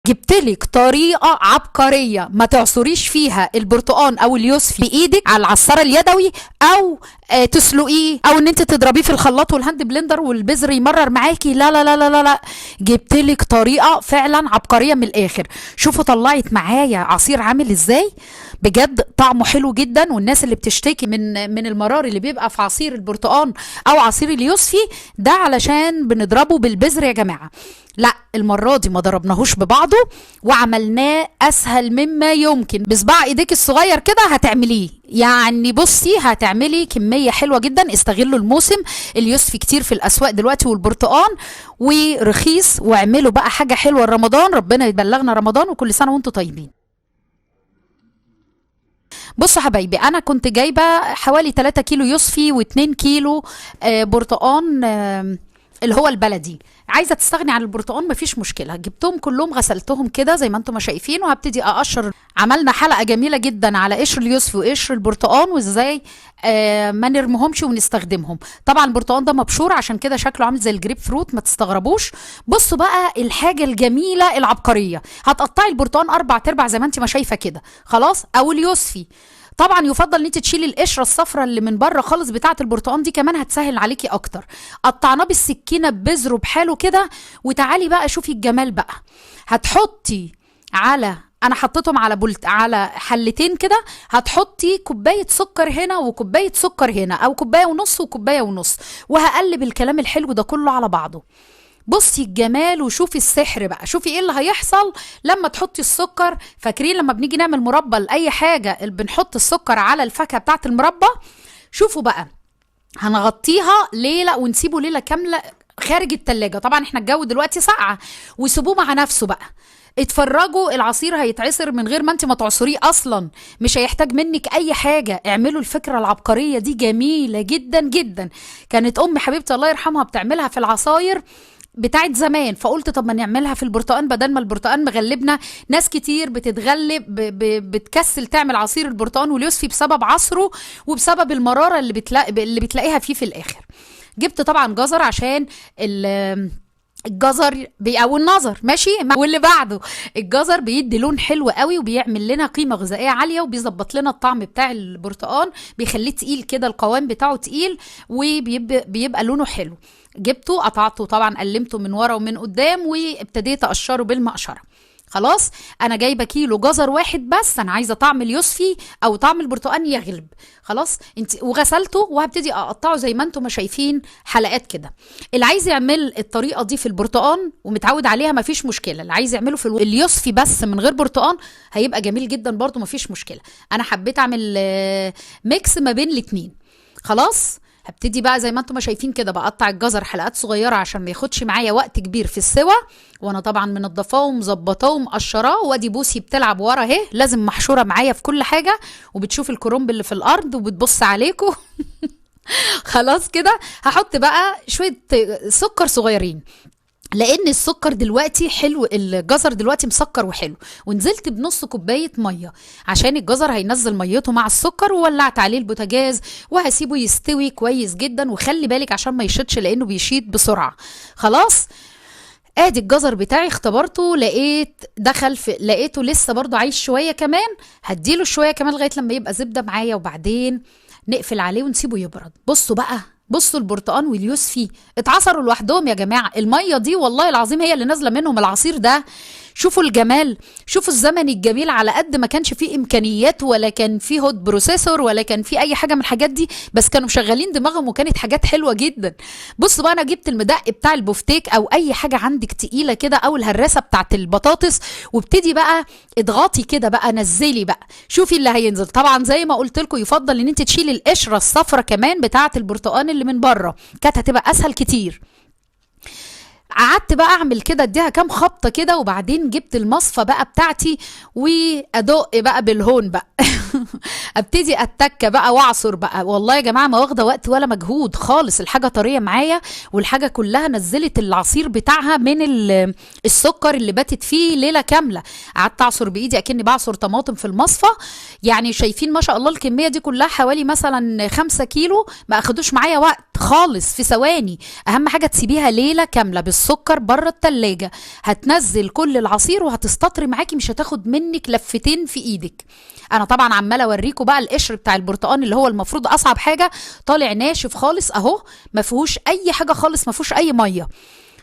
جبتلك طريقة عبقرية ما تعصريش فيها البرتقان او اليوسفي بايدك على العصارة اليدوي، او تسلقيه، او ان انت تضربيه في الخلاط والهاند بلندر والبذر يمرر معاكي. لا لا لا لا لا لا، جبتلك طريقة فعلا عبقرية من الاخر. شوفوا طلعت معايا عصير عامل ازاي، بجد طعمه حلو جدا. والناس اللي بتشتكي من المرار اللي بيبقى في عصير البرتقان او عصير اليوسفي ده علشان بنضربه بالبذر يا جماعة، لا المرة دي ما ضربناهوش ببعضه وعملناه اسهل مما يمكن. بصباع ايديك الصغير كده هتعمليه، يعني بصي هتعملي كمية حلوة جدا. استغلوا الموسم، اليوسفي كتير في الاسواق دلوقتي والبرتقان ورخيص، واعملوا بقى حاجة حلوة رمضان. ربنا يبلغنا رمضان وكل سنة وانتم طيبين. بصوا حبايبي، انا كنت جايبه حوالي 3 كيلو يوسفي و2 كيلو برتقان اللي هو البلدي. عايزه تستغني عن البرتقان مفيش مشكله، جبتهم كلهم غسلتهم كده زي ما انتم ما شايفين، وهبتدي اقشر. عملنا حلقه جميله جدا على قشر اليوسفي وقشر البرتقان وازاي ما نرميهمش ونستخدمهم. طبعا البرتقان ده مبشور عشان كده شكله عامل زي الجريب فروت، ما تستغربوش. بصوا بقى الحاجه الجميله العبقريه، هتقطعي البرتقان 4/4 زي ما انت ما شايفه كده، خلاص، او اليوسفي. طبعا يفضل ان انت تشيلي القشره الصفراء اللي من بره خالص بتاعه البرتقان دي، كمان هتسهل عليكي اكتر. قطعناه بالسكينه ببذره بحاله كده. وتعالي بقى شوفي الجمال بقى. هتحطي على، انا حطيتهم على على حلتين كده، هتحطي كوبايه سكر هنا وكوبايه سكر هنا، او كوبايه ونص وكوبايه ونص، وهقلب الكلام الحلو ده كله على بعضه. بصي الجمال وشوفي السحر بقى. شوفي ايه اللي هيحصل لما تحطي السكر. فاكرين لما بنيجي نعمل مربى لاي حاجه بنحط السكر على الفاكهه بتاعه المربى؟ شوفوا بقى، هنغطيها ليله ونسيبه ليله كامله خارج التلاجة. طبعا احنا الجو دلوقتي ساقعه، وسيبوه مع نفسه بقى. اتفرجوا، العصير هيتعصر من غير ما انت ما تعصريه اصلا، مش هيحتاج منك اي حاجه. اعملوا الفكره العبقريه دي، جميله جدا جدا. كانت امي حبيبتي الله يرحمها بتعملها في العصاير بتاعت زمان، فقلت طب ما نعملها في البرتقان بدل ما البرتقان مغلبنا. ناس كتير بتتغلب بتكسل تعمل عصير البرتقان واليوسفي بسبب عصره وبسبب المرارة اللي بتلاقيها فيه في الآخر. جبت طبعا جزر عشان الجزر او النظر ماشي. واللي بعده الجزر بيدي لون حلو قوي وبيعمل لنا قيمه غذائيه عاليه وبيظبط لنا الطعم بتاع البرتقان، بيخليه تقيل كده، القوام بتاعه تقيل وبيبقى لونه حلو. جبته قطعته طبعا، قلمته من ورا ومن قدام وابتديت اقشره بالمقشره. خلاص، انا جايبه كيلو جزر واحد بس، انا عايزه طعم اليوسفي او طعم البرتقال يغلب. خلاص انت، وغسلته وهبتدي اقطعه زي ما انتم ما شايفين حلقات كده. اللي عايز يعمل الطريقه دي في البرتقال ومتعود عليها مفيش مشكله، اللي عايز يعمله في اليوسفي بس من غير برتقال هيبقى جميل جدا برضو مفيش مشكله. انا حبيت اعمل ميكس ما بين الاتنين. خلاص، هبتدي بقى زي ما انتم ما شايفين كده بقطع الجزر حلقات صغيره عشان ما ياخدش معايا وقت كبير في السوا. وانا طبعا منضفاه ومظبطاه ومقشراه، وادي بوسي بتلعب ورا اهي، لازم محشوره معايا في كل حاجه، وبتشوف الكرنب اللي في الارض وبتبص عليكم. خلاص كده هحط بقى شويه سكر صغيرين، لان السكر دلوقتي حلو، الجزر دلوقتي مسكر وحلو. ونزلت بنص كوبايه ميه عشان الجزر هينزل ميته مع السكر، وولعت عليه البوتاجاز وهسيبه يستوي كويس جدا. وخلي بالك عشان ما يشيطش لانه بيشيط بسرعه. خلاص، ادي الجزر بتاعي اختبرته، لقيته لسه برضو عايش شويه كمان. هديله شويه كمان لغايه لما يبقى زبده معايا، وبعدين نقفل عليه ونسيبه يبرد. بصوا بقى، بصوا البرتقان واليوسفي اتعصروا لوحدهم يا جماعه. الميه دي والله العظيم هي اللي نازله منهم العصير ده. شوفوا الجمال، شوفوا الزمن الجميل. على قد ما كانش فيه امكانيات ولا كان فيه هوت بروسيسور ولا كان فيه اي حاجه من الحاجات دي، بس كانوا مشغلين دماغهم وكانت حاجات حلوه جدا. بصوا بقى، انا جبت المدق بتاع البفتيك او اي حاجه عندك تقيله كده، او الهراسه بتاعت البطاطس، وابتدي بقى اضغطي كده بقى، نزلي بقى، شوفي اللي هينزل. طبعا زي ما قلت لكم يفضل ان انت تشيلي القشره الصفراء كمان بتاعه البرتقان اللي من بره، كانت هتبقى اسهل كتير. قعدت بقى اعمل كده، اديها كام خبطه كده، وبعدين جبت المصفى بقى بتاعتي وادق بقى بالهون بقى. ابتدي اتك بقى واعصر بقى. والله يا جماعه ما واخده وقت ولا مجهود خالص، الحاجه طريه معايا، والحاجه كلها نزلت العصير بتاعها من السكر اللي باتت فيه ليله كامله. قعدت اعصر بايدي اكني بعصر طماطم في المصفى. يعني شايفين ما شاء الله الكميه دي كلها حوالي مثلا 5 كيلو، ما اخدوش معايا وقت خالص، في ثواني. اهم حاجه تسيبيها ليله كامله بالسكر بره التلاجة، هتنزل كل العصير وهتستطري معاكي، مش هتاخد منك لفتين في ايدك. انا طبعا عماله اوريكم بقى القشر بتاع البرتقال اللي هو المفروض اصعب حاجه، طالع ناشف خالص اهو، ما فيهوش اي حاجه خالص، ما فيهوش اي ميه.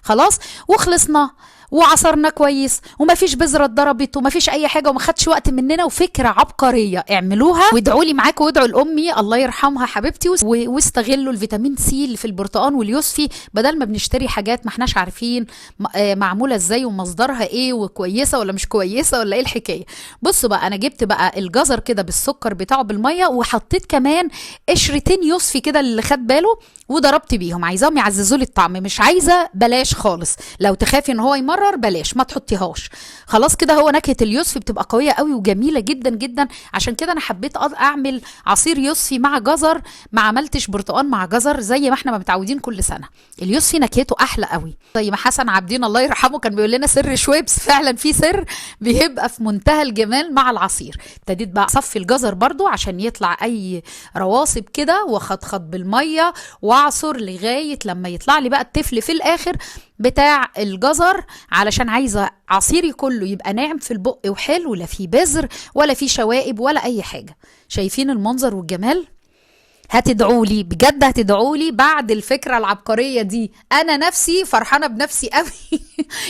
خلاص وخلصنا وعصرنا كويس، ومفيش بذره اتضربت ومفيش اي حاجه، وما خدش وقت مننا، وفكره عبقريه. اعملوها وادعوا لي معاكم وادعوا لامي الله يرحمها حبيبتي، واستغلوا الفيتامين سي اللي في البرتقال واليوسفي، بدل ما بنشتري حاجات ما احناش عارفين معموله ازاي ومصدرها ايه، وكويسه ولا مش كويسه ولا ايه الحكايه. بصوا بقى، انا جبت بقى الجزر كده بالسكر بتاعه بالميه، وحطيت كمان قشرتين يوسفي كده اللي خد باله، وضربت بيهم. عايزاهم يعززوا لي الطعم، مش عايزه بلاش خالص. لو تخافي ان هو يمرر بلاش، ما تحطيهاش. خلاص كده هو نكهه اليوسفي بتبقى قويه قوي وجميله جدا جدا. عشان كده انا حبيت اعمل عصير يوسفي مع جزر، ما عملتش برتقال مع جزر زي ما احنا متعودين كل سنه. اليوسفي نكهته احلى قوي، زي ما حسن عابدين الله يرحمه كان بيقول لنا سر شويبس، فعلا في سر بيبقى في منتهى الجمال مع العصير. ابتديت بقى اصفي الجزر برضو عشان يطلع اي رواسب كده، واخدخد بالميه واعصر لغايه لما يطلع لي بقى التفل في الاخر بتاع الجزر، علشان عايزه عصيري كله يبقى ناعم في البق وحلو، لا فيه بذر ولا فيه شوائب ولا اي حاجه. شايفين المنظر والجمال؟ هتدعوا لي بجد، هتدعوا لي بعد الفكره العبقريه دي. انا نفسي فرحانه بنفسي قوي.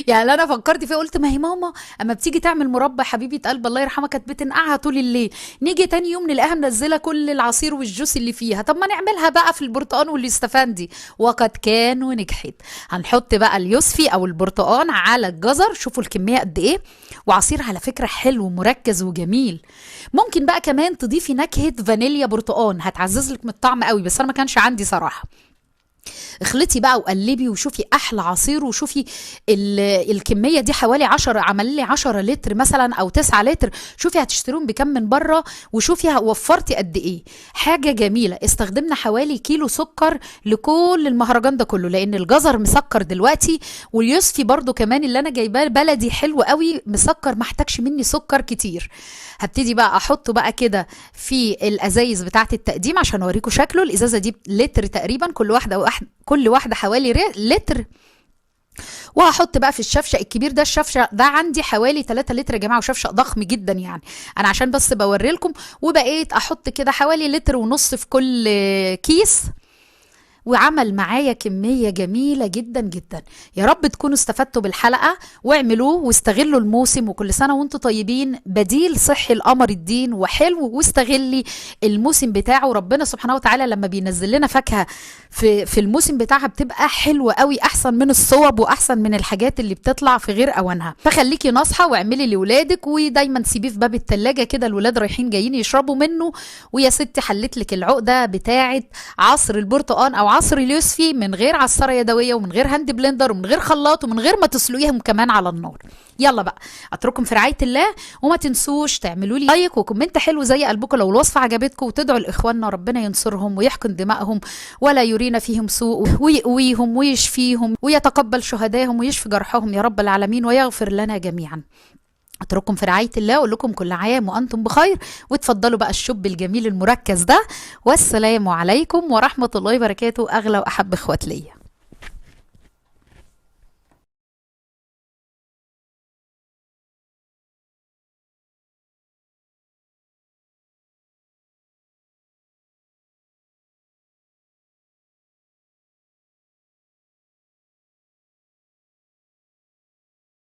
يعني انا فكرت فيها، قلت ما هي ماما اما بتيجي تعمل مربى حبيبه قلب الله يرحمها كانت بتنقعها طول الليل، نيجي تاني يوم نلاقيها منزله كل العصير والجوس اللي فيها، طب ما نعملها بقى في البرتقال والاستفندي. وقد كان ونجحت. هنحط بقى اليوسفي او البرتقال على الجزر، شوفوا الكميه قد ايه، وعصير على فكره حلو ومركز وجميل. ممكن بقى كمان تضيفي نكهه فانيليا برتقال، هتعزز لك من الطعم قوي، بس انا ما كانش عندي صراحه. اخلطي بقى وقلبي وشوفي احلى عصير. وشوفي الكميه دي حوالي 10، عمل لي 10 لتر مثلا او 9 لتر. شوفي هتشترون بكم من بره، وشوفي وفرتي قد ايه. حاجه جميله. استخدمنا حوالي كيلو سكر لكل المهرجان ده كله، لان الجزر مسكر دلوقتي، واليوسفي برضو كمان اللي انا جايباه بلدي حلو قوي مسكر، ما احتاجش مني سكر كتير. هبتدي بقى احطه بقى كده في الازايز بتاعه التقديم عشان اوريكم شكله. الازازه دي لتر تقريبا، كل واحده حوالي لتر. وهحط بقى في الشفشق الكبير ده. الشفشق ده عندي حوالي 3 لتر يا جماعه، وشفشق ضخم جدا يعني، انا عشان بس بوري لكم. وبقيت احط كده حوالي لتر ونص في كل كيس، وعمل معايا كمية جميلة جدا جدا. يا رب تكونوا استفدتوا بالحلقة، واعملوه واستغلوا الموسم. وكل سنة وانتم طيبين. بديل صحي لقمر الدين وحلو، واستغلي الموسم بتاعه. ربنا سبحانه وتعالى لما بينزل لنا فاكهة في الموسم بتاعها بتبقى حلوة قوي، احسن من الصوب واحسن من الحاجات اللي بتطلع في غير اوانها. فخليكي ناصحة واعملي لولادك، ودايما سيبيه في باب التلاجة كده، الولاد رايحين جايين يشربوا منه. ويا ستي حلت لك العقدة بتاعة عصر البرتقال او عصر اليوسفي من غير عصاره يدويه، ومن غير هاند بلندر، ومن غير خلاط، ومن غير ما تسلقيهم كمان على النار. يلا بقى اترككم في رعايه الله، وما تنسوش تعملوا لي لايك وكومنت حلو زي قلبكم لو الوصفه عجبتكم، وتدعوا لاخواننا ربنا ينصرهم ويحقن دمائهم ولا يرينا فيهم سوء، ويقويهم ويشفيهم ويتقبل شهدائهم ويشفي جرحهم يا رب العالمين، ويغفر لنا جميعا. اترككم في رعاية الله، اقول لكم كل عام وانتم بخير، وتفضلوا بقى الشب الجميل المركز ده. والسلام عليكم ورحمة الله وبركاته، اغلى واحب اخوات ليا.